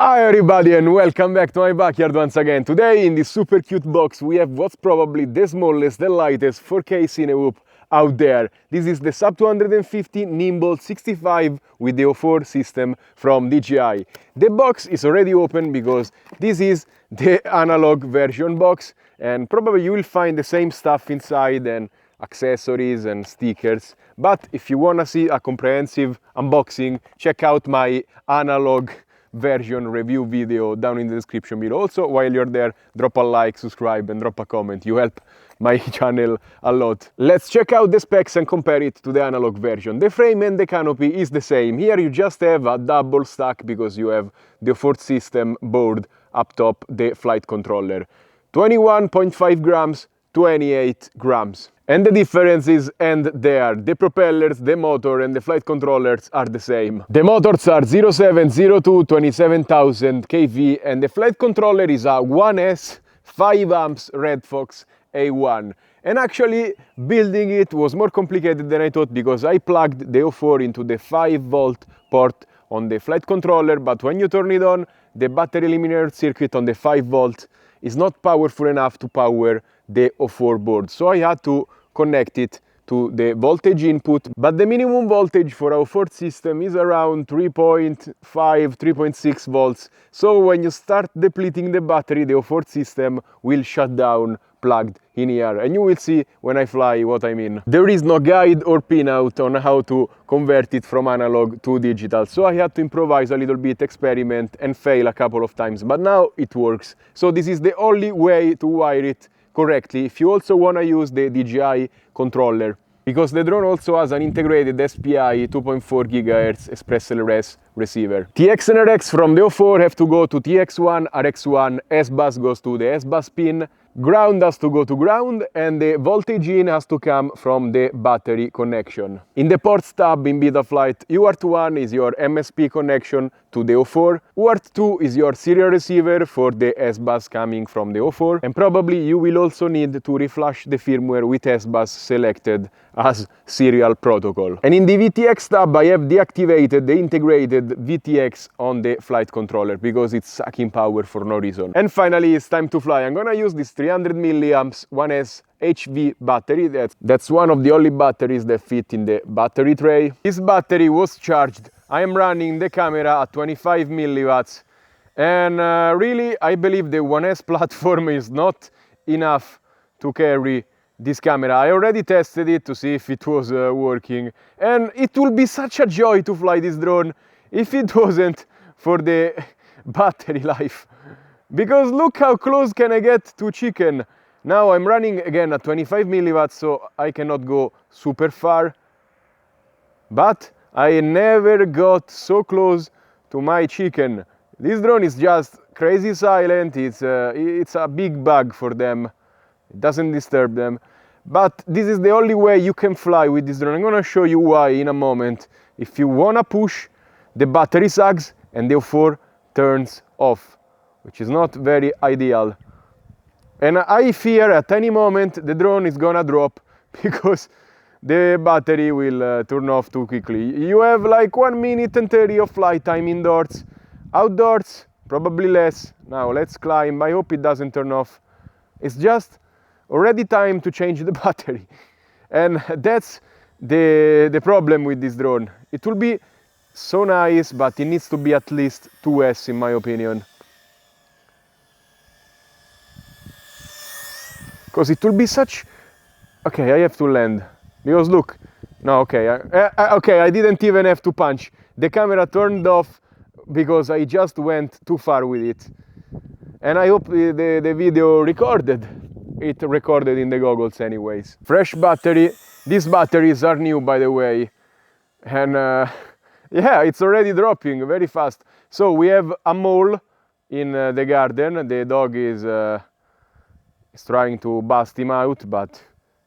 Hi everybody and welcome back to my backyard once again. Today in this super cute box we have what's probably the smallest, the lightest 4K Cinewhoop out there. This is the Sub250 Nimble 65 with the 04 system from DJI. The box is already open because this is the analog version box and probably you will find the same stuff inside and accessories and stickers. But if you wanna see a comprehensive unboxing, check out my analog version review video down in the description below. Also, while you're there, drop a like, subscribe and drop a comment. You help my channel a lot. Let's check out the specs and compare it to the analog version. The frame and the canopy is the same. Here you just have a double stack because you have the fourth system board up top, the flight controller. 21.5 grams, 28 grams. And the differences end there. The propellers, the motor and the flight controllers are the same. The motors are 0702 27000 kV and the flight controller is a 1S 5 amps Red Fox A1. And actually building it was more complicated than I thought because I plugged the 04 into the 5-volt port on the flight controller, but when you turn it on, the battery eliminator circuit on the 5-volt is not powerful enough to power the 04 board. So I had to connect it to the voltage input, but the minimum voltage for our fourth system is around 3.5, 3.6 volts. So when you start depleting the battery, the fourth system will shut down plugged in here, and you will see when I fly what I mean. There is no guide or pinout on how to convert it from analog to digital, so I had to improvise a little bit, experiment and fail a couple of times, but now it works. So this is the only way to wire it correctly if you also want to use the DJI controller, because the drone also has an integrated SPI 2.4 GHz Express LRS receiver. TX and RX from the 04 have to go to TX1, RX1, S-bus goes to the S-bus pin, ground has to go to ground, and the voltage in has to come from the battery connection. In the ports tab in Betaflight, UART1 is your MSP connection to the 04, UART2 is your serial receiver for the S-bus coming from the 04, and probably you will also need to reflash the firmware with S-bus selected as serial protocol. And in the VTX tab I have deactivated the integrated VTX on the flight controller because it's sucking power for no reason. And finally it's time to fly. I'm gonna use this 300 milliamps 1S HV battery. That's one of the only batteries that fit in the battery tray. This battery was charged. I am running the camera at 25 milliwatts and really I believe the 1S platform is not enough to carry this camera. I already tested it to see if it was working, and it will be such a joy to fly this drone if it wasn't for the battery life. Because look how close can I get to chicken. Now I'm running again at 25 milliwatts, so I cannot go super far, but I never got so close to my chicken. This drone is just crazy silent. It's a big bug for them. It doesn't disturb them. But this is the only way you can fly with this drone. I'm gonna show you why in a moment. If you wanna push, the battery sags and the 04 turns off, which is not very ideal. And I fear at any moment the drone is gonna drop because the battery will turn off too quickly. You have like 1 minute and 30 of flight time indoors. Outdoors, probably less. Now let's climb. I hope it doesn't turn off. It's just already time to change the battery. And that's the problem with this drone. It will be so nice, but it needs to be at least 2S in my opinion. Because it will be such... Okay, I have to land. Because look, no, okay, okay, I didn't even have to punch. The camera turned off because I just went too far with it. And I hope the video recorded. It recorded in the goggles anyways. Fresh battery. These batteries are new, by the way. And yeah, it's already dropping very fast. So we have a mole in the garden. The dog is trying to bust him out, but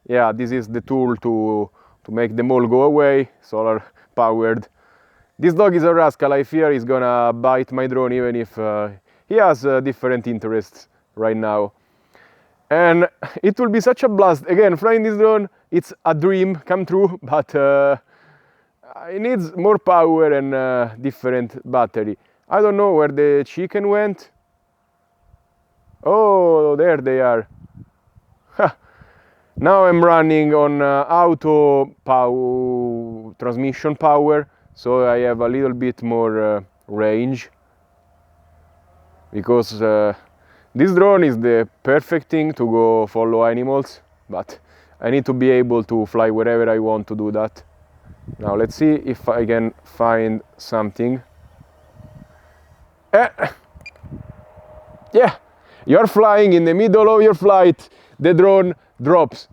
yeah, this is the tool to make the mole go away, solar powered. This dog is a rascal. I fear he's gonna bite my drone even if he has different interests right now. And it will be such a blast. Again, flying this drone, it's a dream come true, but it needs more power and different battery. I don't know where the chicken went. Oh, there they are. Now I'm running on transmission power, so I have a little bit more range, because this drone is the perfect thing to go follow animals, but I need to be able to fly wherever I want to do that. Now let's see if I can find something. Yeah, you're flying in the middle of your flight, the drone drops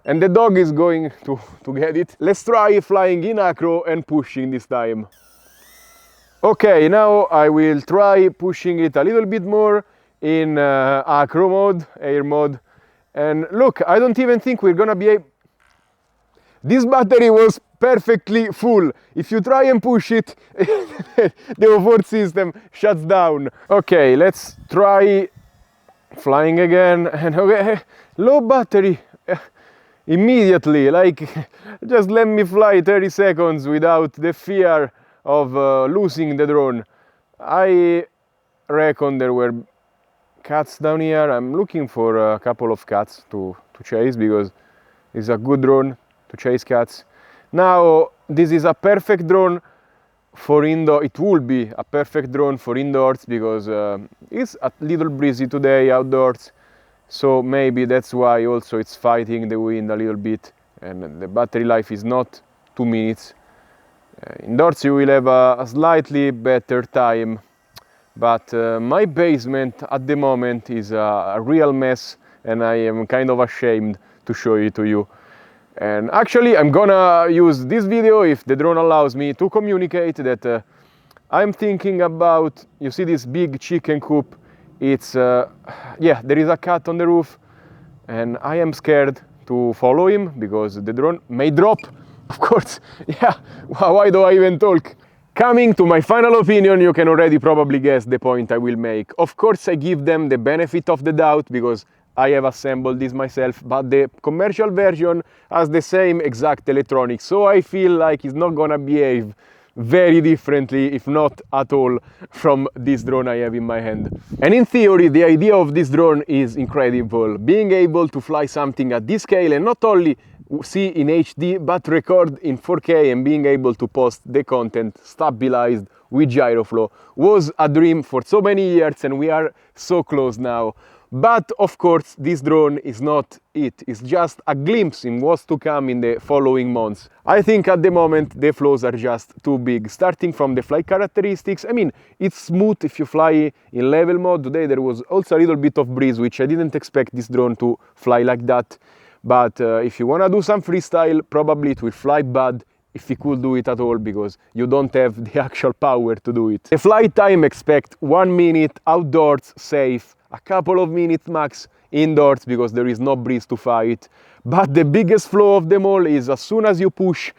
and the dog is going to get it. Let's try flying in acro and pushing this time. Okay, now I will try pushing it a little bit more in acro mode, air mode. And look, I don't even think we're gonna be able... This battery was perfectly full. If you try and push it, the off-board system shuts down. Okay, let's try flying again. And okay, low battery immediately, like just let me fly 30 seconds without the fear of losing the drone. I reckon there were cats down here. I'm looking for a couple of cats to chase, because it's a good drone to chase cats. Now this is a perfect drone for indoor. It will be a perfect drone for indoors, because it's a little breezy today outdoors, so maybe that's why also it's fighting the wind a little bit, and the battery life is not 2 minutes. Indoors you will have a slightly better time, but my basement at the moment is a real mess, and I am kind of ashamed to show it to you. And actually I'm gonna use this video, if the drone allows me, to communicate that I'm thinking about, you see this big chicken coop, it's yeah, there is a cat on the roof and I am scared to follow him because the drone may drop. Of course, yeah, why do I even talk? Coming to my final opinion, you can already probably guess the point I will make. Of course I give them the benefit of the doubt because I have assembled this myself, but the commercial version has the same exact electronics, so I feel like it's not gonna behave very differently, if not at all, from this drone I have in my hand. And in theory, the idea of this drone is incredible. Being able to fly something at this scale and not only see in HD, but record in 4K and being able to post the content stabilized with gyroflow was a dream for so many years, and we are so close now. But of course, this drone is not it. It's just a glimpse in what's to come in the following months. I think at the moment the flaws are just too big. Starting from the flight characteristics, I mean, it's smooth if you fly in level mode. Today there was also a little bit of breeze, which I didn't expect this drone to fly like that. But if you want to do some freestyle, probably it will fly bad if you could do it at all, because you don't have the actual power to do it. The flight time, expect 1 minute outdoors safe, a couple of minutes max indoors because there is no breeze to fight. But the biggest flaw of them all is as soon as you push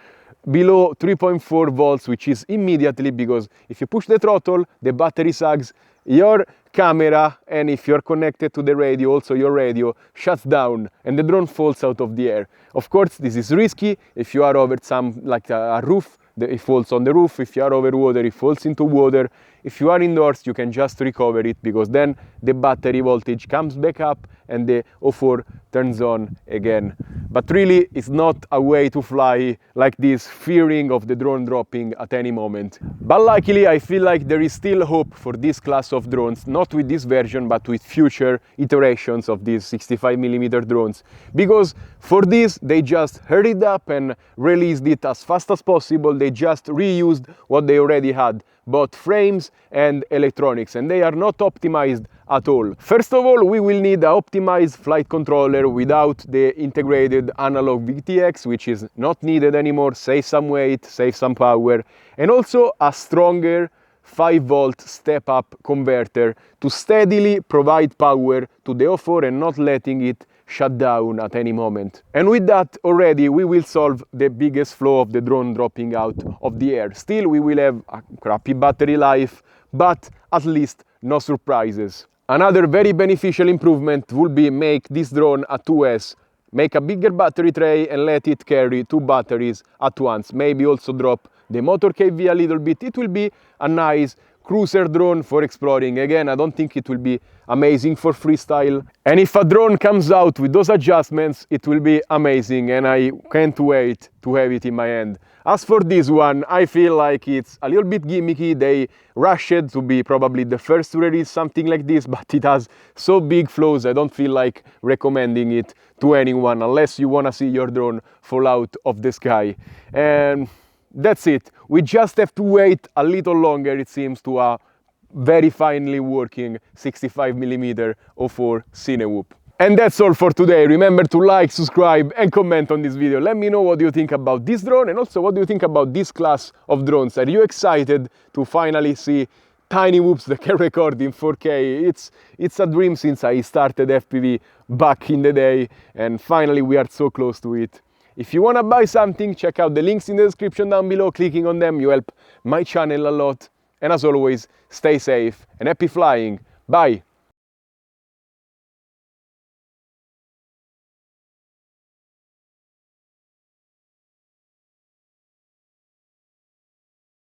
below 3.4 volts, which is immediately, because if you push the throttle, the battery sags, your camera, and if you're connected to the radio, also your radio shuts down and the drone falls out of the air. Of course, this is risky. If you are over some, like a roof, it falls on the roof. If you are over water, it falls into water. If you are indoors, you can just recover it, because then the battery voltage comes back up and the O4 turns on again. But really, it's not a way to fly like this, fearing of the drone dropping at any moment. But luckily, I feel like there is still hope for this class of drones, not with this version, but with future iterations of these 65mm drones. Because for this, they just hurried up and released it as fast as possible. They just reused what they already had, both frames and electronics, and they are not optimized at all. First of all, we will need an optimized flight controller without the integrated analog VTX, which is not needed anymore, save some weight, save some power, and also a stronger 5-volt step-up converter to steadily provide power to the O4 and not letting it shut down at any moment. And with that already we will solve the biggest flaw of the drone dropping out of the air. Still, we will have a crappy battery life, but at least no surprises. Another very beneficial improvement will be make this drone a 2S. Make a bigger battery tray and let it carry 2 batteries at once. Maybe also drop the motor KV a little bit. It will be a nice cruiser drone for exploring. Again, I don't think it will be amazing for freestyle. And if a drone comes out with those adjustments, it will be amazing, and I can't wait to have it in my hand. As for this one, I feel like it's a little bit gimmicky. They rushed to be probably the first to release something like this, but it has so big flaws, I don't feel like recommending it to anyone unless you want to see your drone fall out of the sky. And that's it. We just have to wait a little longer, it seems, to a very finely working 65mm 04 Cinewhoop. And that's all for today. Remember to like, subscribe and comment on this video. Let me know what you think about this drone, and also what do you think about this class of drones. Are you excited to finally see tiny whoops that can record in 4K? It's a dream since I started FPV back in the day, and finally we are so close to it. If you want to buy something, check out the links in the description down below. Clicking on them, you help my channel a lot. And as always, stay safe and happy flying. Bye!